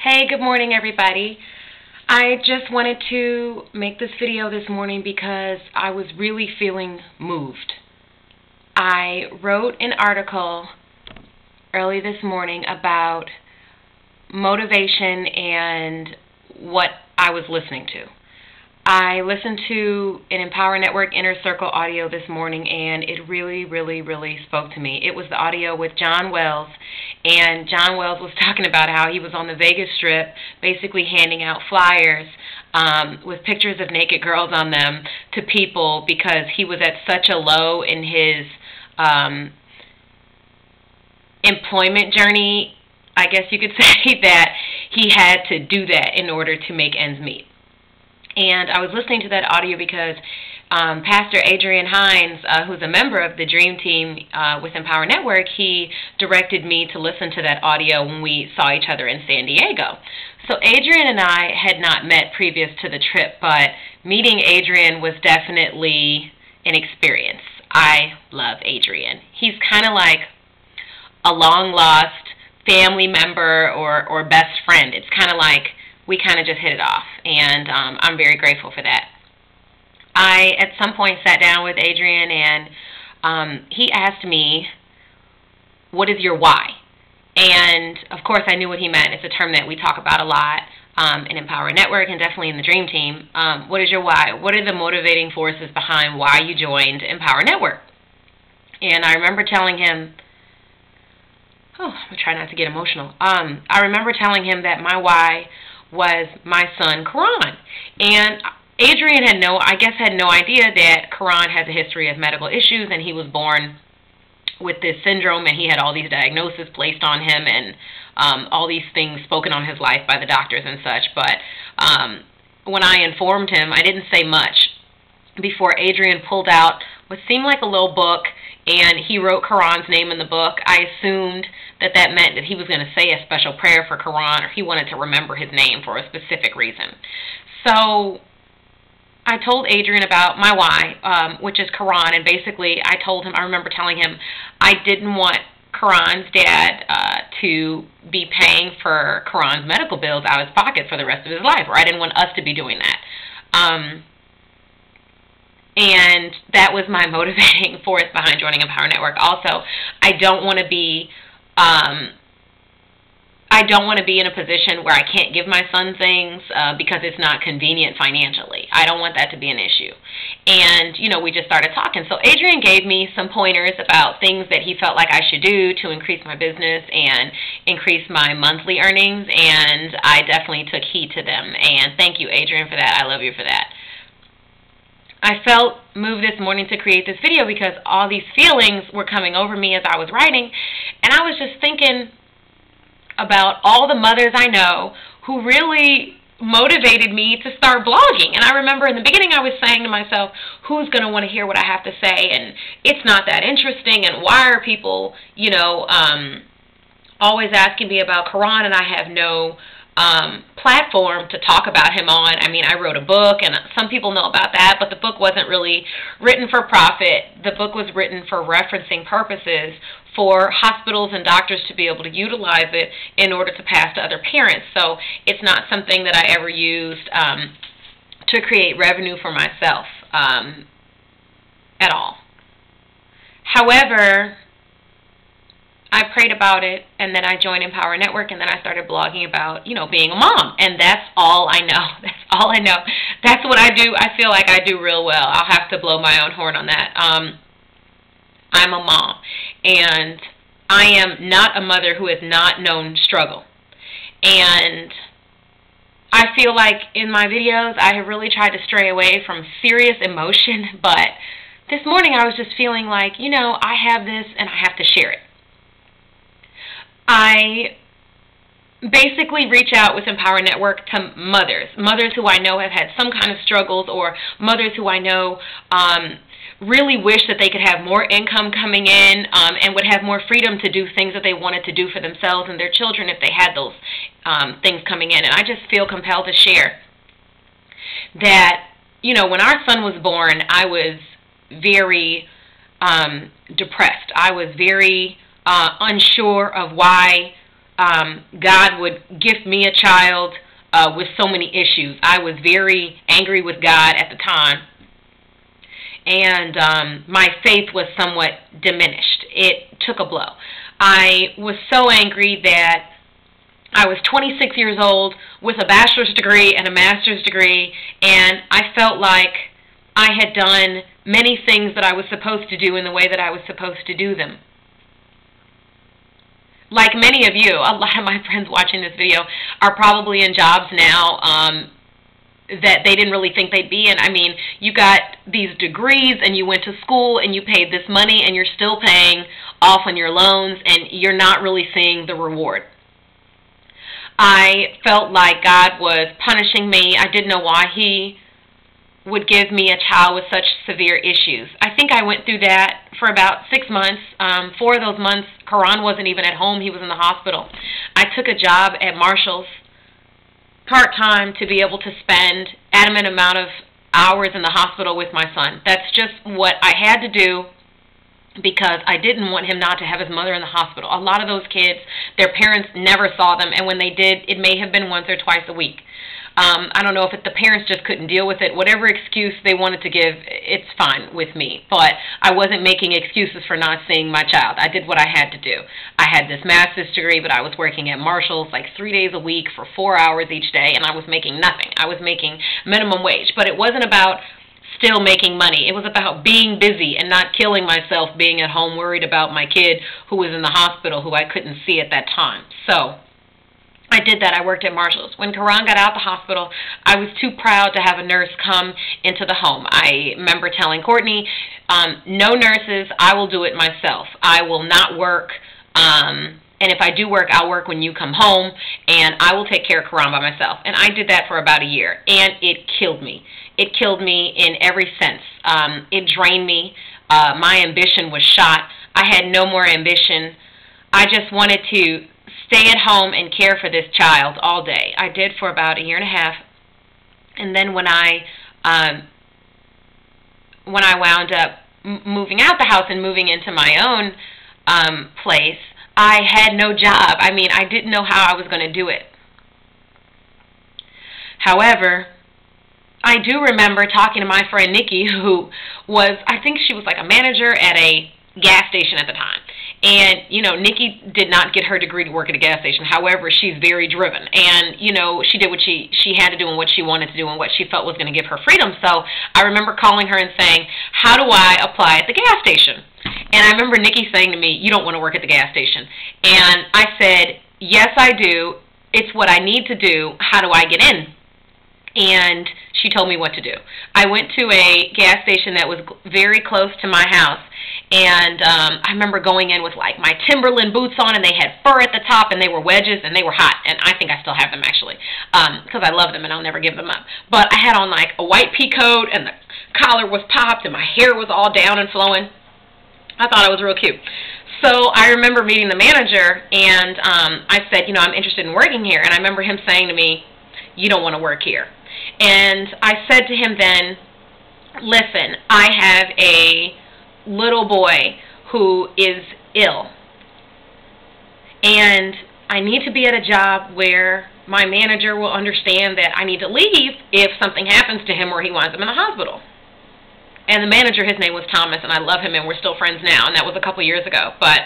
Hey, good morning, everybody. I just wanted to make this video this morning because I was really feeling moved. I wrote an article early this morning about motivation and what I was listening to. I listened to an Empower Network Inner Circle audio this morning, and it really spoke to me. It was the audio with John Wells, and John Wells was talking about how he was on the Vegas Strip basically handing out flyers with pictures of naked girls on them to people because he was at such a low in his employment journey, I guess you could say, that he had to do that in order to make ends meet. And I was listening to that audio because Pastor Adrian Hines, who's a member of the Dream Team with Empower Network, he directed me to listen to that audio when we saw each other in San Diego. So Adrian and I had not met previous to the trip, but meeting Adrian was definitely an experience. I love Adrian. He's kind of like a long-lost family member or best friend. It's kind of like we kind of just hit it off, and I'm very grateful for that. I, at some point, sat down with Adrian, and he asked me, what is your why? And, of course, I knew what he meant. It's a term that we talk about a lot in Empower Network and definitely in the Dream Team. What is your why? What are the motivating forces behind why you joined Empower Network? And I remember telling him, I'm going to try not to get emotional. I remember telling him that my why was my son, Karan. And Adrian had no idea that Karan has a history of medical issues, and he was born with this syndrome, and he had all these diagnoses placed on him, and all these things spoken on his life by the doctors and such. But when I informed him, I didn't say much before Adrian pulled out what seemed like a little book, and he wrote Karan's name in the book. I assumed that meant that he was going to say a special prayer for Karan, or he wanted to remember his name for a specific reason. So I told Adrian about my why, which is Karan, and basically I remember telling him I didn't want Karan's dad to be paying for Karan's medical bills out of his pocket for the rest of his life, or I didn't want us to be doing that. And that was my motivating force behind joining Empower Network. Also, I don't want to be in a position where I can't give my son things because it's not convenient financially. I don't want that to be an issue. And, we just started talking. So Adrian gave me some pointers about things that he felt like I should do to increase my business and increase my monthly earnings, and I definitely took heed to them. And thank you, Adrian, for that. I love you for that. I felt moved this morning to create this video because all these feelings were coming over me as I was writing, and I was just thinking about all the mothers I know who really motivated me to start blogging. And I remember in the beginning I was saying to myself, who's going to want to hear what I have to say, and it's not that interesting, and why are people, always asking me about Karan, and I have no platform to talk about him on. I mean, I wrote a book, and some people know about that, but the book wasn't really written for profit. The book was written for referencing purposes for hospitals and doctors to be able to utilize it in order to pass to other parents. So it's not something that I ever used to create revenue for myself at all. However, I prayed about it, and then I joined Empower Network, and then I started blogging about, being a mom. And that's all I know. That's all I know. That's what I do. I feel like I do real well. I'll have to blow my own horn on that. I'm a mom, and I am not a mother who has not known struggle. And I feel like in my videos, I have really tried to stray away from serious emotion, but this morning I was just feeling like, I have this, and I have to share it. I basically reach out with Empower Network to mothers who I know have had some kind of struggles, or mothers who I know really wish that they could have more income coming in and would have more freedom to do things that they wanted to do for themselves and their children if they had those things coming in. And I just feel compelled to share that, when our son was born, I was very depressed. I was very unsure of why God would gift me a child with so many issues. I was very angry with God at the time, and my faith was somewhat diminished. It took a blow. I was so angry that I was 26 years old with a bachelor's degree and a master's degree, and I felt like I had done many things that I was supposed to do in the way that I was supposed to do them. Like many of you, a lot of my friends watching this video are probably in jobs now that they didn't really think they'd be in. I mean, you got these degrees and you went to school and you paid this money and you're still paying off on your loans and you're not really seeing the reward. I felt like God was punishing me. I didn't know why He would give me a child with such severe issues. I think I went through that for about 6 months. 4 of those months, Karan wasn't even at home. He was in the hospital. I took a job at Marshall's part-time to be able to spend adamant amount of hours in the hospital with my son. That's just what I had to do because I didn't want him not to have his mother in the hospital. A lot of those kids, their parents never saw them, and when they did, it may have been once or twice a week. I don't know if the parents just couldn't deal with it. Whatever excuse they wanted to give, it's fine with me. But I wasn't making excuses for not seeing my child. I did what I had to do. I had this master's degree, but I was working at Marshall's like 3 days a week for 4 hours each day, and I was making nothing. I was making minimum wage. But it wasn't about still making money. It was about being busy and not killing myself being at home worried about my kid who was in the hospital who I couldn't see at that time. So I did that. I worked at Marshall's. When Karan got out of the hospital, I was too proud to have a nurse come into the home. I remember telling Courtney, no nurses, I will do it myself. I will not work, and if I do work, I'll work when you come home, and I will take care of Karan by myself. And I did that for about a year, and it killed me. It killed me in every sense. It drained me. My ambition was shot. I had no more ambition. I just wanted to stay at home and care for this child all day. I did for about a year and a half, and then when I wound up moving out the house and moving into my own place, I had no job. I mean, I didn't know how I was going to do it. However, I do remember talking to my friend Nikki, who was, I think she was like a manager at a gas station at the time. And, you know, Nikki did not get her degree to work at a gas station. However, she's very driven. And, you know, she did what she had to do and what she wanted to do and what she felt was going to give her freedom. So I remember calling her and saying, how do I apply at the gas station? And I remember Nikki saying to me, you don't want to work at the gas station. And I said, yes, I do. It's what I need to do. How do I get in? And she told me what to do. I went to a gas station that was very close to my house, and I remember going in with like my Timberland boots on, and they had fur at the top, and they were wedges, and they were hot, and I think I still have them actually, because I love them and I'll never give them up. But I had on like a white pea coat, and the collar was popped, and my hair was all down and flowing. I thought it was real cute. So I remember meeting the manager, and I said, you know, I'm interested in working here, and I remember him saying to me, you don't want to work here. And I said to him then, listen, I have a little boy who is ill, and I need to be at a job where my manager will understand that I need to leave if something happens to him or he winds up in the hospital. And the manager, his name was Thomas, and I love him, and we're still friends now, and that was a couple years ago. But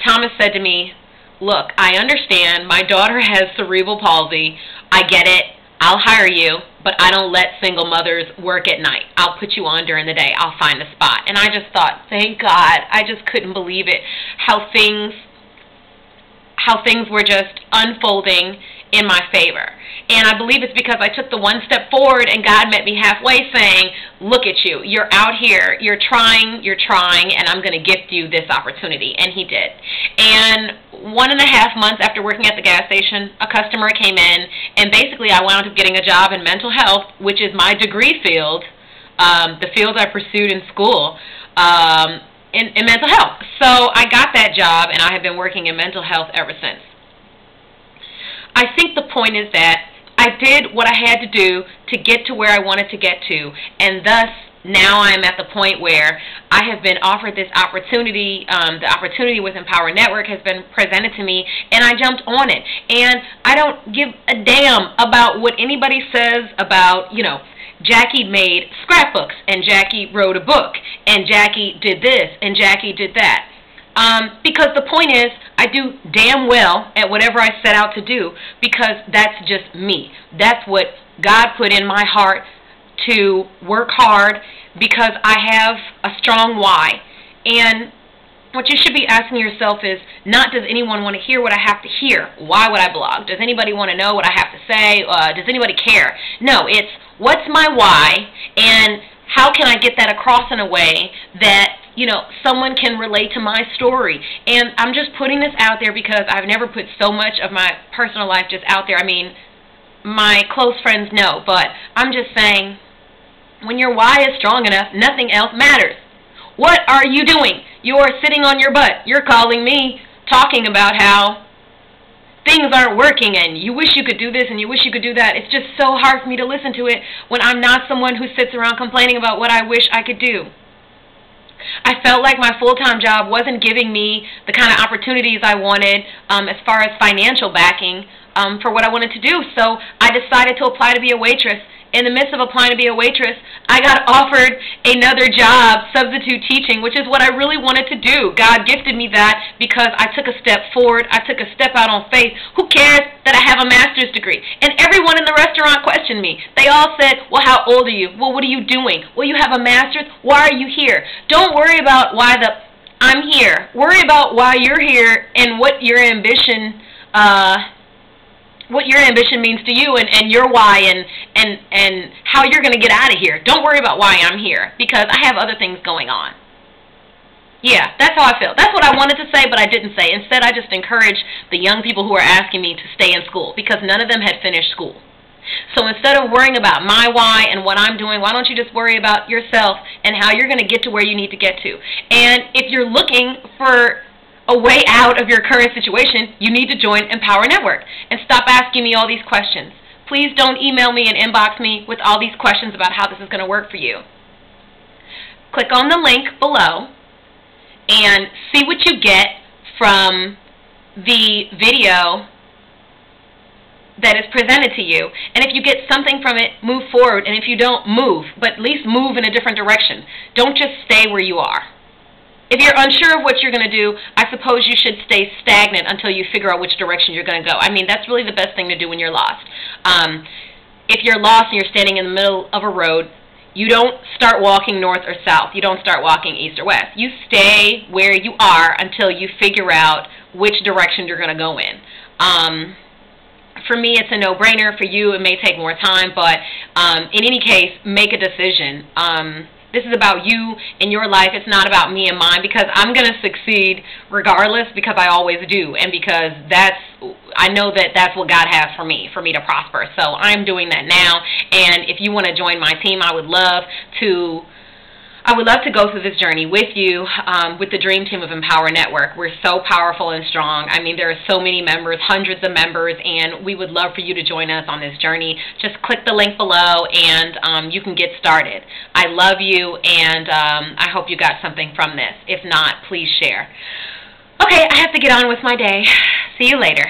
Thomas said to me, look, I understand. My daughter has cerebral palsy. I get it. I'll hire you, but I don't let single mothers work at night. I'll put you on during the day. I'll find a spot. And I just thought, thank God. I just couldn't believe it, how things were just unfolding in my favor. And I believe it's because I took the one step forward and God met me halfway saying, look at you. You're out here. You're trying, and I'm going to gift you this opportunity. And he did. And 1.5 months after working at the gas station, a customer came in, and basically I wound up getting a job in mental health, which is my degree field, the field I pursued in school, in mental health. So I got that job, and I have been working in mental health ever since. I think the point is that I did what I had to do to get to where I wanted to get to, and thus now I'm at the point where I have been offered this opportunity. The opportunity with Empower Network has been presented to me, and I jumped on it. And I don't give a damn about what anybody says about, you know, Jackie made scrapbooks, and Jackie wrote a book, and Jackie did this, and Jackie did that. Because the point is, I do damn well at whatever I set out to do, because that's just me. That's what God put in my heart to work hard, because I have a strong why. And what you should be asking yourself is not, does anyone want to hear what I have to hear? Why would I blog? Does anybody want to know what I have to say? Does anybody care? No, it's what's my why, and how can I get that across in a way that, you know, someone can relate to my story. And I'm just putting this out there because I've never put so much of my personal life just out there. I mean, my close friends know, but I'm just saying, when your why is strong enough, nothing else matters. What are you doing? You are sitting on your butt. You're calling me, talking about how things aren't working and you wish you could do this and you wish you could do that. It's just so hard for me to listen to it when I'm not someone who sits around complaining about what I wish I could do. I felt like my full-time job wasn't giving me the kind of opportunities I wanted as far as financial backing for what I wanted to do. So I decided to apply to be a waitress. In the midst of applying to be a waitress, I got offered another job, substitute teaching, which is what I really wanted to do. God gifted me that because I took a step forward. I took a step out on faith. Who cares that I have a master's degree? And everyone in the restaurant questioned me. They all said, well, how old are you? Well, what are you doing? Well, you have a master's. Why are you here? Don't worry about why I'm here. Worry about why you're here and what your ambition means to you, and your why, and how you're going to get out of here. Don't worry about why I'm here, because I have other things going on. Yeah, that's how I feel. That's what I wanted to say, but I didn't say. Instead, I just encouraged the young people who are asking me to stay in school, because none of them had finished school. So instead of worrying about my why and what I'm doing, why don't you just worry about yourself and how you're going to get to where you need to get to? And if you're looking for a way out of your current situation, you need to join Empower Network and stop asking me all these questions. Please don't email me and inbox me with all these questions about how this is going to work for you. Click on the link below and see what you get from the video that is presented to you. And if you get something from it, move forward. And if you don't, move. But at least move in a different direction. Don't just stay where you are. If you're unsure of what you're going to do, I suppose you should stay stagnant until you figure out which direction you're going to go. I mean, that's really the best thing to do when you're lost. If you're lost and you're standing in the middle of a road, you don't start walking north or south. You don't start walking east or west. You stay where you are until you figure out which direction you're going to go in. For me, it's a no-brainer. For you, it may take more time, but in any case, make a decision. This is about you and your life. It's not about me and mine, because I'm going to succeed regardless, because I always do, and because I know that that's what God has for me to prosper. So I'm doing that now, and if you want to join my team, I would love to go through this journey with you, with the dream team of Empower Network. We're so powerful and strong. I mean, there are so many members, hundreds of members, and we would love for you to join us on this journey. Just click the link below, and you can get started. I love you, and I hope you got something from this. If not, please share. Okay, I have to get on with my day. See you later.